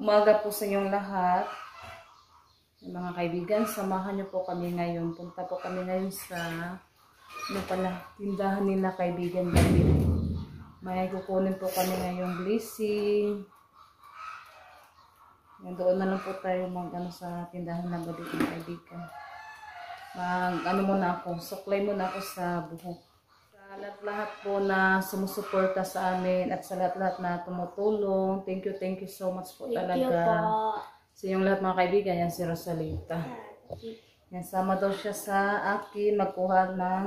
Umaga po sa inyong lahat. Mga kaibigan, samahan niyo po kami ngayon. Punta po kami ngayon sa tindahan nila kaibigan David. May kukunin po kami ngayong blessing. Yan, doon na lang po tayo sa tindahan ng David ng kaibigan. Muna ako, suklay muna ako sa buhok. Sa lahat po na sumusuporta sa amin at sa lahat na tumutulong. Thank you so much po talaga. Sa inyong lahat mga kaibigan, yan si Rosalita. Yan, sama daw siya sa akin magkuha ng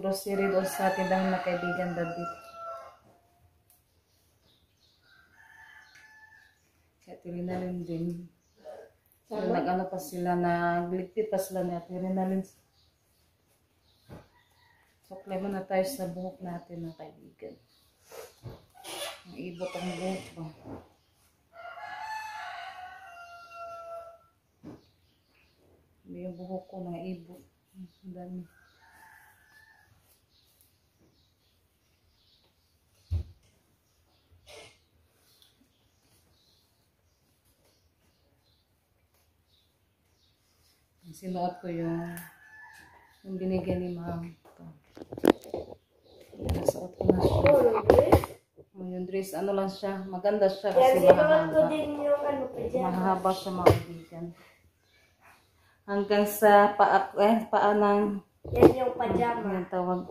grocery doon sa tindahan na kaibigan David. Kaya tirinalin din. So, nag-ano pa sila, nagligpit pa sila niya. Tirinalin. Suklay muna tayo sa buhok natin mga kaibigan. Ang ibot ang buhok ba. Hindi yung buhok ko, mga ibot. Ang dami. Sinuot ko yung binigyan ni ma'am. Nasuot ko na siya. Yung dress, ano lang siya. Maganda siya kasi mahahaba. Mahahaba siya mga kaibigan. Hanggang sa paa ng... Yan yung pajama. Yan tawag.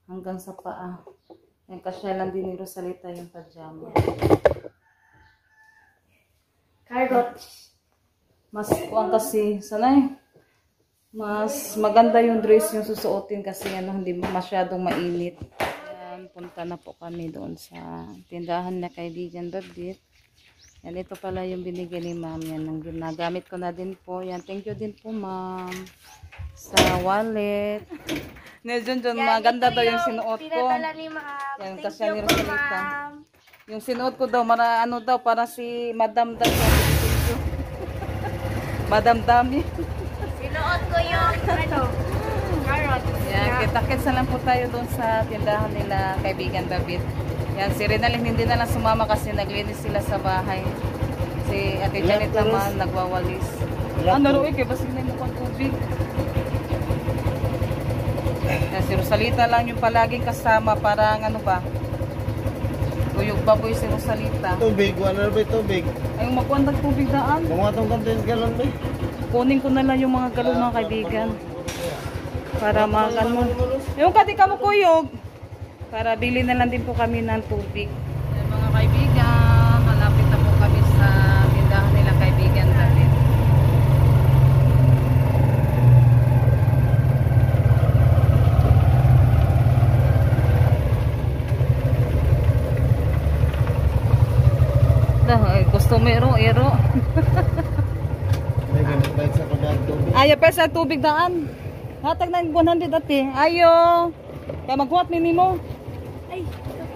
Hanggang sa paa. Yan kasya lang din ni Rosalita yung pajama. Carrots. Mas kuwang kasi, sanay. Mas maganda yung dress yung susuotin kasi hindi masyadong mainit. Yan, punta na po kami doon sa tindahan na kaibigan David. Yan, ito pala yung binigyan ni ma'am. Yan, ang ginagamit ko na din po. Yan, thank you din po ma'am. Sa wallet. John, maganda daw yung sinuot ko. Yan, kasi ni Rosalita. Yung sinuot ko daw, ano daw, para si Madam daw. Madam Dami. Sinuot ko yung carrots. Yan, kita-kits na lang po tayo doon sa tindahan nila kaibigan David. Yan, si Renalyn hindi na lang sumama kasi naglinis sila sa bahay. Si Ate Janet naman nagwawalis. Naroon kay basig na yung tubig. Yan, si Rosalita lang yung palaging kasama, parang ano ba? Tuyog baboy si Rosalita. Tubig, wala ba tubig? Ay, magkuhan ng tubig daan. Kung atong kantin galon ba? Kunin ko na lang yung mga galon mga kaibigan. Para makan mo. Yung kati ka mo kuyog. Para bili na lang din po kami ng tubig. Yan, mga kaibigan, malapit na po kami sa tindahan nila kaibigan natin. Customero, ero. May gamit ba sa kadang tubig? Ayaw pa sa tubig daan. Hatag na 100 ate. Ayo. Kaya maghuwat ni mo. Ay.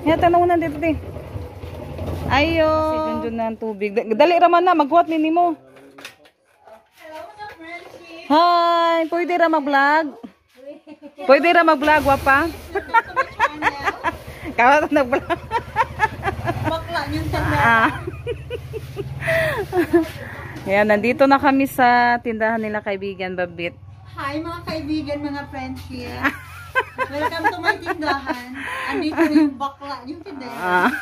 Hatag na 100 ate. Ayo. Si Junjun na ang tubig. Dali raman na, maghuwat ni mo. Hi, pwede ra mag-vlog? Pwede ra mag-vlog, wapa? Kawa na nag-vlog. Bakla yung tanda. Ayan, nandito na kami sa tindahan nila kaibigan Babit. Hi mga kaibigan, mga friends here. Welcome to my tindahan. Andito yung bakla yung tindahan.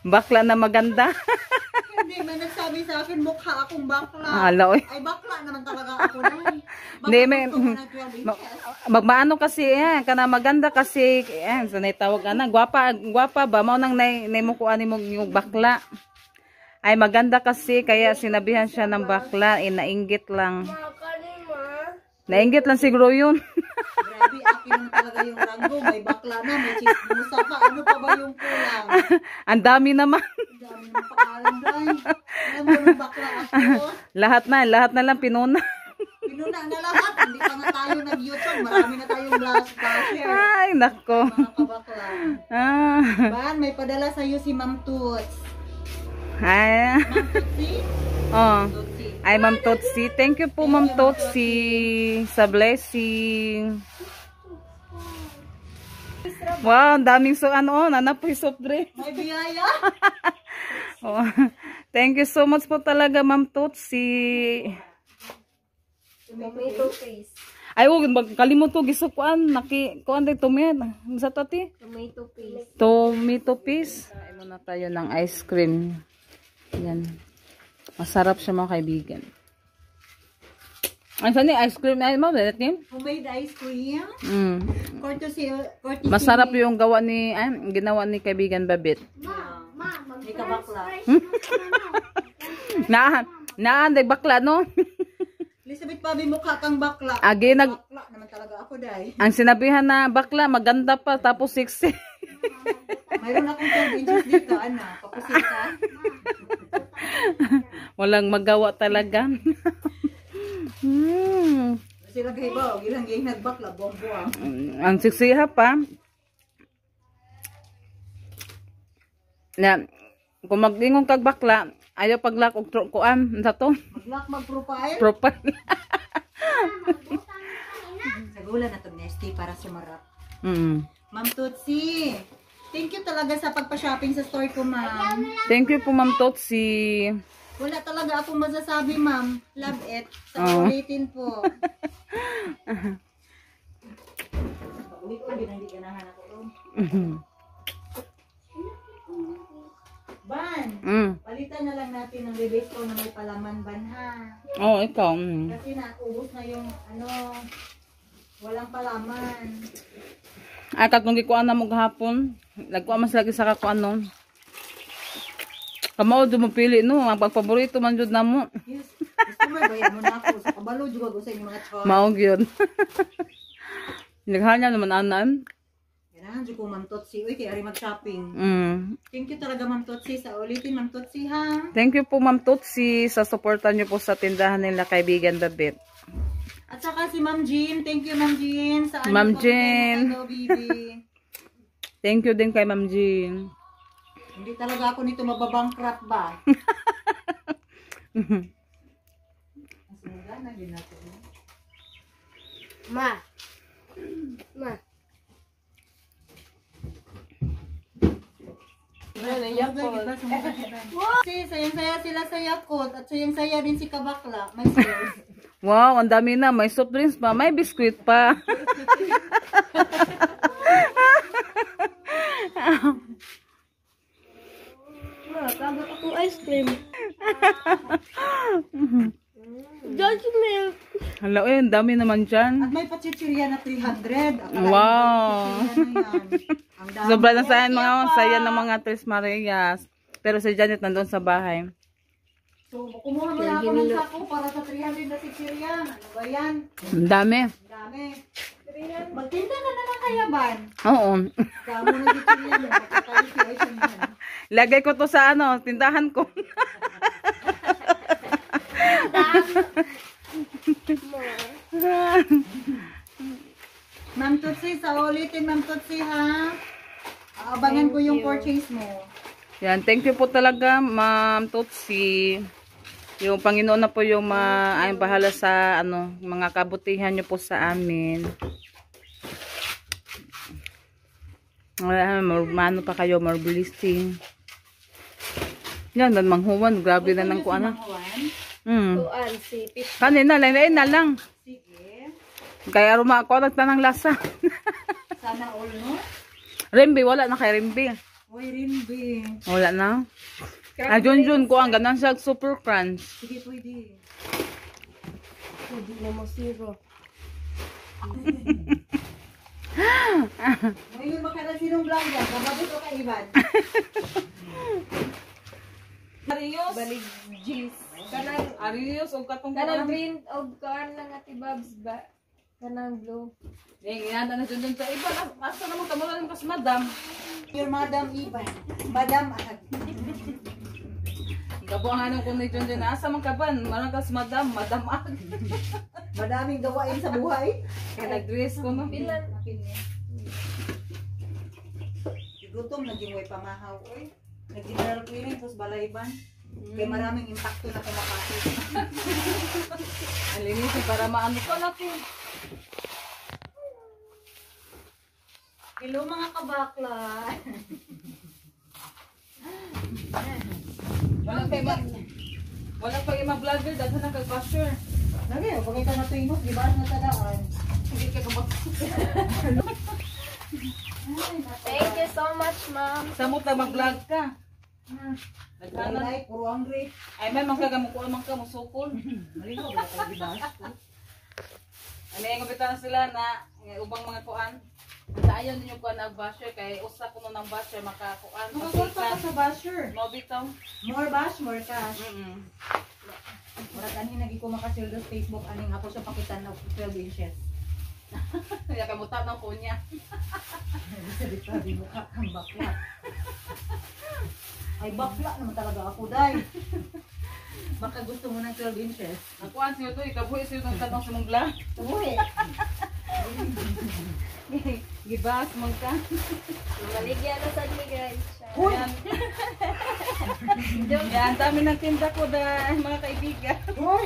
Bakla na maganda. Hindi, may nagsabi sa akin mukha akong bakla. Hala, oy. Ay, bakla naman talaga ako na. Hindi, magmaano kasi, kana maganda kasi, sanay tawag ka na, gwapa ba, mao nang naimukuan mo yung bakla. Ay, maganda kasi, kaya sinabihan siya ng bakla, nainggit lang. Nainggit lang siguro yun. Grabe, akin lang talaga yung ranggo. May bakla na, may chismosa pa. Ano pa ba yung kulang? Ang dami naman. Ang dami ng paalam dahil. Alam mo yung bakla ako. Lahat na lang pinuna. Pinuna na lahat. Hindi pa nga tayo nag-YouTube. Marami na tayong basher. Ay, nako. Mga kabakla. Ban, may padala sa'yo si Ma'am Toots. Ay. Ma'am Tootsie? Oh. Ay, Ma'am Totsi. Thank you po, Ma'am Totsi, sa blessing. Wow, ang daming nanap po yung soft drink. May biyaya. Oh, thank you so much po talaga, Ma'am Tutsi. Tomato paste. Ay, huwag, kalimot ko, gisukuan, kuan din tumiyan. Sa to, ti? Tomato paste. Tomato paste. Ay, muna tayo ng ice cream. Yan. Masarap siya mga kaibigan. Ay, saan yung ice cream? Ay, mo, dahil niyo? Homemade ice cream. Mm. Courtesy. Masarap yung gawa ni, ginawa ni kaibigan Babit. May kabakla. Naan, bakla, no? Elizabeth Pabi, mukha kang bakla. Agi, Bakla naman talaga ako, day. ang sinabihan na bakla, maganda pa, tapos 60. Mayroon akong 12 inches dito, papusin ka. Walang magawa talaga. Sila kahibaw, ilang nagbakla, buwang-buwang. Ang siksiha pa. Na, kung mag-ingon kag bakla, ayaw paglak og kuan sa to. Mag-lock, mag-profile. Profile. Sagulan na to, Nesty, para sumarap. Mm. Ma'am Tutsi, thank you talaga sa pagpa-shopping sa store ko, ma'am. Thank you po, Ma'am Tutsi. Wala talaga akong masasabi, ma'am. Love it. Sa ulitin po. Ulit-ulit, hindi ganahan ako. Ban, palitan na lang natin ng Rebesto na may palaman, Ban, ha? Oh, ikaw. Kasi naubos na yung, walang palaman. Ay, katong gikuan na mo gahapon. Nagkuan mas lagi sa kakuan no. Kamao do mo pili no, ang pagpaborito man jud namo. Yes. Gusto mo, bayad mo na ako. Sa kabalo, juga ko sa inyo mga char. Mao gyud. Naghanya naman anan. Ganahan, dyan ko, Ma'am Tutsi. Uy, kaya rin mag-shopping. Thank you talaga, Ma'am Tutsi. Sa ulitin, Ma'am Tutsi, ha? Thank you po, Ma'am Tutsi, sa suporta niyo po sa tindahan nila kaibigan Babit. At saka si Ma'am Jean. Thank you, Ma'am Jean. Sa Ma'am Jean. Hello, baby. Thank you din kay Ma'am Jean. Hindi talaga ako nito mababankrupt ba? Masagana din natin. Ma. Kasi sayang-saya sila sa Yakult at sayang-saya din si Kabakla. May sales. Wow, ang dami na. May soft drinks pa. May biskuit pa. Kagat ako ice cream. Judge milk. Hala, ang dami naman dyan. At may pachichirya na 300. Wow. Ang dami. Sobra na saya ng mga Tres Marias. Pero si Janet nandun sa bahay. So, kumuha mo na ako ng sako para sa 300 na chichirya. Ano ba yan? Ang dami. Ang dami. Magtinda ka na lang kaya, Ban? Oo. Kamo na chichirya mo. Pagkakalification yan. Lagay ko to sa tindahan ko. Ma'am Tutsi, sa ulitin, Ma'am Tutsi, ha? Aabangan ko yung purchase mo. Yan, thank you po talaga, Ma'am Tutsi. Yung Panginoon na po yung ay bahala sa mga kabutihan niyo po sa amin. Mano pa kayo, more blessing. Yan, manghuwan, grabe na ng kuana. Tuan si Fish. Kanina, lain na lang. Sige. Kaya ruma ako nagtanang lasa. Sana all, no? Rimbi, wala na kay Rimbi. Uy, Rimbi. Wala na. Ah, Junjun ko, ang ganan siya super crunch. Sige, pwede. Hindi na mo zero. Ngayon, makara sinong vlog yan? Kababot o kay Ivan? Arios. Balig G's. Kanang Arios o katong Kanang green og kuan lang ati Babs ba? Kanang blue. Ingada na Junjun sa iba. Asa naman kamulan ko sa madam. Your Madam Ivan. Madam Ag. Gabuangan ko ni Junjun. Asa man kaban? Marang ka sa madam. Madam Ag. Madaming gawain sa buhay. Kaya nag-dress ko no. Pilan. Gutom, naging way pamahaw. Uy. Nag-general cleaning, tapos balayban. Kaya maraming impacto na kumapasok. Alinisin para maano ko natin. Hello mga kabakla. Wala pa yung mga vlogger, daghan na kag-basher. Lagi, pag ito natuingot, di ba? Natadaan. Sige ka kabak. Thank you so much, ma'am. Samot na mag-vlog ka. Nagkanan. Ay, puro hungry. Ay, may mga kagamukuan man ka, musukol. Malino, wala ka, di ba? Ay, may ngabitan sila na ubang mga kuan. Sa ayaw ninyo kuan ang basher, kay usa ko ng basher makakuan. Makakulta ka sa basher. No, bitaw. More bash, more cash. Mm-mm. Wala kanin nagi ko makasildo sa Facebook aning ako sa pakitan ng 12 inches. Kaya kamutan ng kunya. Sabi mo ka ang bakla. Ay bakla naman talaga ako, day. Baka gusto mo ng 12 inches. Ang kuan siyo to, ikabuhi siyo ng tanong sa mong vlog. Uy! Gibas mong ka. Maligyan na sa guys. Uy! Yan, dami ng tinda ko da mga kaibigan. Uy!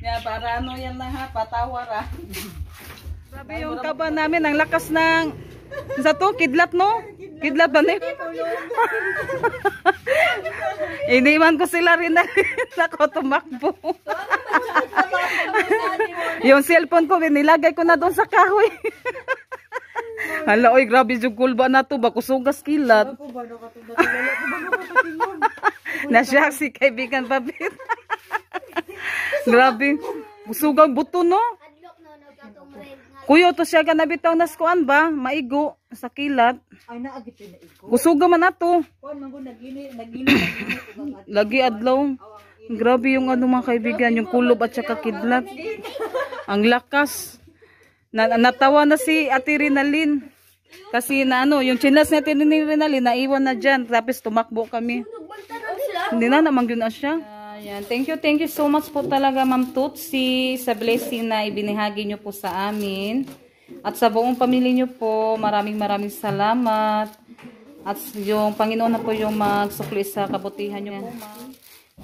Yan, para ano yan lang ha, patawar ha. Grabe yung kaba namin, ang lakas ng... Sa to, kidlat no? Kidlat ba na Iniwan ko sila rin na ako tumakbo. Yung cellphone ko, nilagay ko na doon sa kahoy. Hala, oy, grabe yung kulba na to, bakusugas kilat. Ako ba nakatunda talaga? Ako ba nakatatingon? Nasyak si kaibigan Babit. Grabe, busugang buto no? Kuyo to siya ka nabitaw na skuan ba? Maigo sa kilat. Ay, naagit yun na iko. Kusuga man ato. Kuan, mango, nagili. Lagi adlaw. Grabe yung ano mga kaibigan, yung kulob at saka kidlat. Ang lakas. Natawa na si Ate Rinalyn. Kasi na ano, yung chinas ni Ate Rinalyn, naiwan na dyan. Tapos tumakbo kami. Hindi na naman yun na siya. Ayan. Thank you so much po talaga Ma'am Tutsi sa blessing na ibinahagi nyo po sa amin. At sa buong pamilya nyo po, maraming salamat. At yung Panginoon na po yung magsukli sa kabutihan nyo po, ma'am.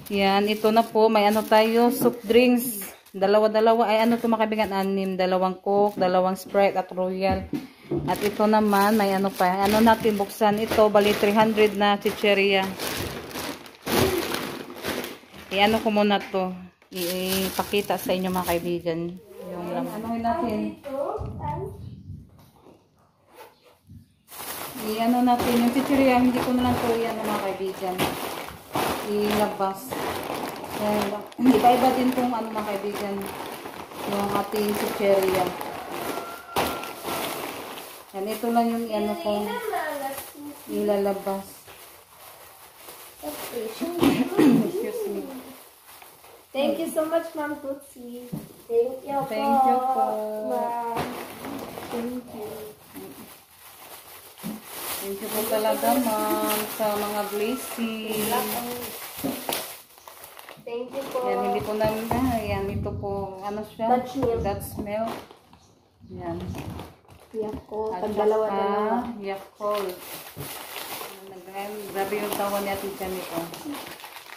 Yan, ito na po, may ano tayo, soup drinks. Dalawa-dalawa, ay ano ito mga kaibigan, 6, 2 Coke, 2 Sprite at Royal. At ito naman, may ano pa, ano natin buksan ito, bali 300 na chicheria. I-ano ko muna to, ipakita sa inyo mga kaibigan. Yung anuhin natin. I-ano natin, yung chicheria, hindi ko na lang to i-ano mga kaibigan. Ilabas. Iba-iba din kung ano mga kaibigan, yung ating chicheria. Yan, ito lang yung ano kong ilalabas. Excuse me. Thank you so much, Ma'am Tutsi. Thank you po. Thank you po. Ma'am. Thank you. Thank you po talaga, ma'am, sa mga blessing. Thank you po. Yan, hindi po namin, yan, ito po, ano siya? Dutch milk. Dutch milk. Yan. Yakult. At Pag-dalawa-dalawa. saka, Yakult. Grabe yung tawa ni Ate Chan nito.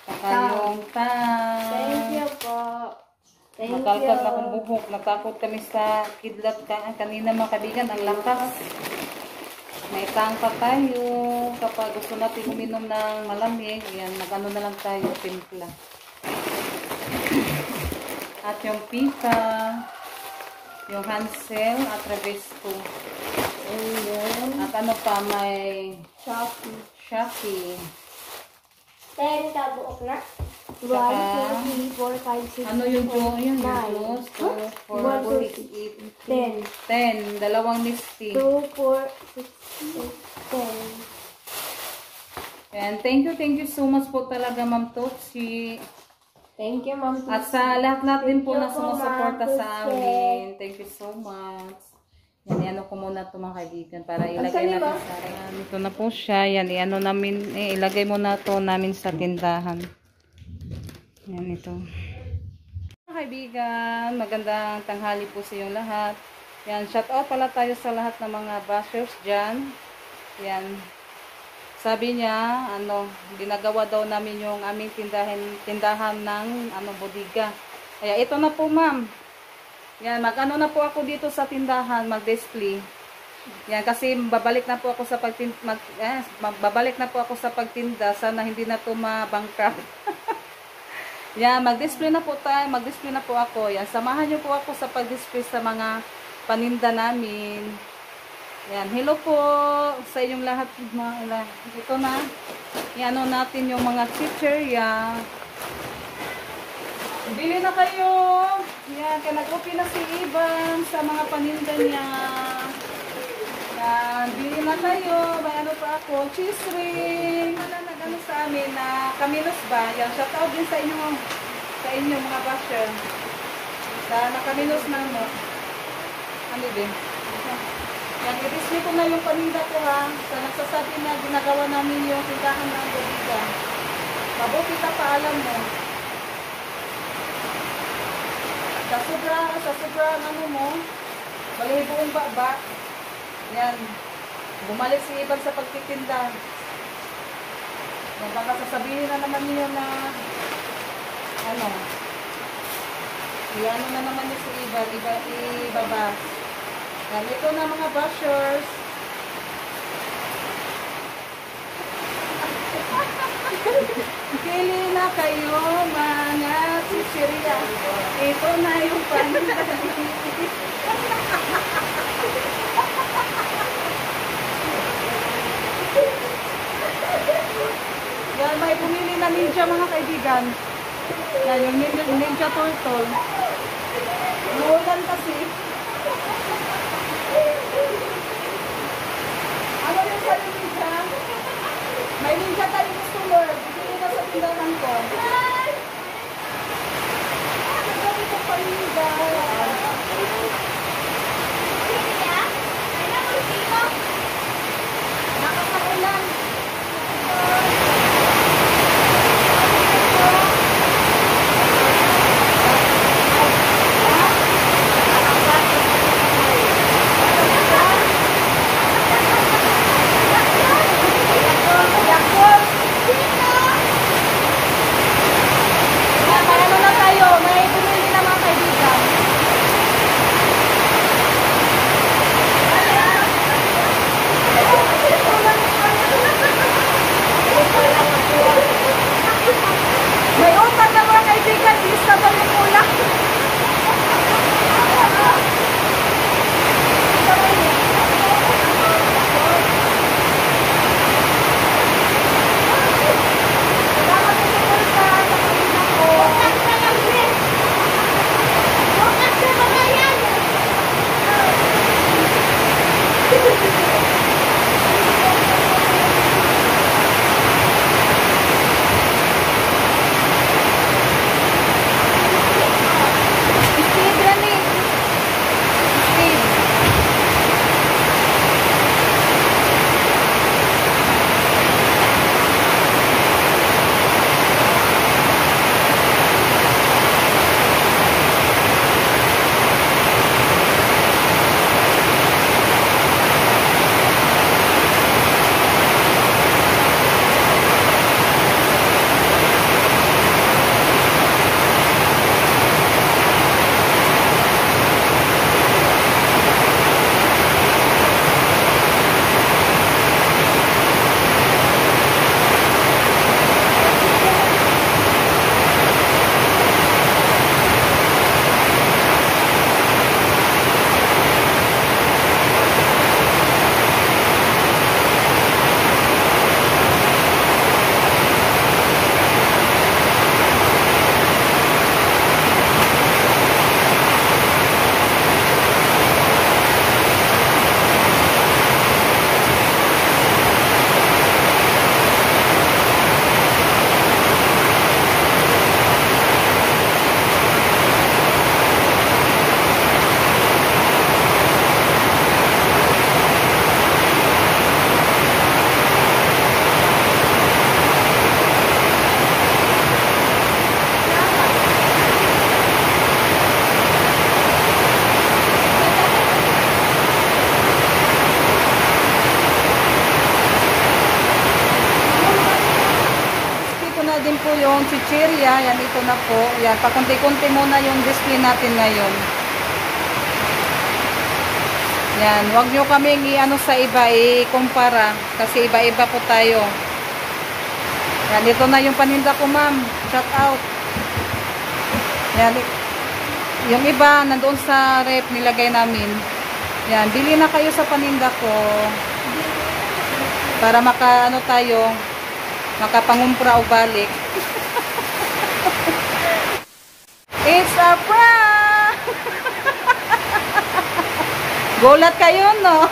Saka yung tang. Thank you po. Thank Makalkal na you. kong buhok. Natakot kami sa kidlat kanina mga kaibigan. Ang lakas. May tang pa tayo. Kapag gusto natin uminom ng malamig, yan, mag-ano na lang tayo, timpla. At yung pika, yung Hansel at Rebesco. At ano pa, may Shopee. 10 kabuok na. 1, Saka, 2, 3, 4, 5, 6, ano yung juice? 9, 2, 4, 6, 8, 10. 10. Dalawang misty. 2, 4, 6, 8, 10. Yan. Thank you so much po talaga, Ma'am Tutsi. Thank you, Ma'am Tutsi. At sa lahat natin po na Thank you po, sumusuporta Ma'am sa Tutsi. amin. Thank you so much. Yan, iano ko muna ito mga kaibigan para ilagay natin sa akin. Ito na po siya. Yan, iano namin, ilagay muna ito namin sa tindahan. Yan, ito. Mga kaibigan, magandang tanghali po sa inyong lahat. Yan, shout out pala tayo sa lahat ng mga bashers dyan. Yan. Sabi niya, ano, ginagawa daw namin yung aming tindahan ng bodega. Kaya ito na po, ma'am. Yan, mag-ano na po ako dito sa tindahan, mag-display. Yan, kasi babalik na po ako sa babalik na po ako sa pagtinda. Sana hindi na to ma-bankrupt. Yan, mag-display na po tayo. Mag-display na po ako. Yan, samahan niyo po ako sa pag-display sa mga paninda namin. Yan, hello po sa inyong lahat. Ito na. Yan, natin yung mga chicheria. Bili na kayo. Yan, kaya nag-open na si Ivan sa mga paninda niya. Yan, bili na kayo. May ano pa ako, cheese ring. Wala nag-ano sa amin na Kamilos ba? Yan, shout out din sa inyo mga basher. Sa nakamilos na mo. Ano din? Yan, i-display ko na yung paninda ko ha. Sa nagsasabi na ginagawa namin yung tindahan ng Godiga. Mabuti ka pa alam mo. Sa sobrang ano mo, balibuong baba. Yan. Bumalik si Ivan sa pagtitinda. Baka sasabihin na naman niyo na ano. Iano na naman niyo si Ivan, ibaba. Yan, ito na mga bashers. Pili na kayo mga chicheria. Ito na yung paninda. Yan, may bumili na ninja mga kaibigan. Yan, yung ninja turtle. Umuulan kasi. Ano yung sa ninja? May ninja tayong customer. Bibili na sa tindahan ko. Ang ganda ito paninda. Nakakaulan. May utang na mga kaibigan, lista ba yung ulang? yung chichirya, yan ito na po. Yan, pakunti-kunti muna yung display natin ngayon. Yan, wag nyo kaming i-ano sa iba, i-kumpara. Kasi iba-iba po tayo. Yan, ito na yung paninda ko, ma'am. Shout out. Yan, yung iba, nandoon sa rep, nilagay namin. Yan, bili na kayo sa paninda ko. Para maka, tayo, makapangumpra o balik. It's a prank! Gulat kayo, no?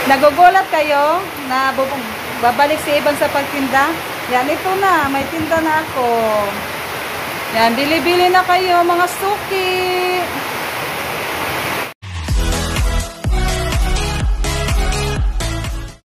Nagugulat kayo na babalik si Ivan sa pagtinda? Yan, ito na. May tinda na ako. Yan, bili-bili na kayo, mga suki.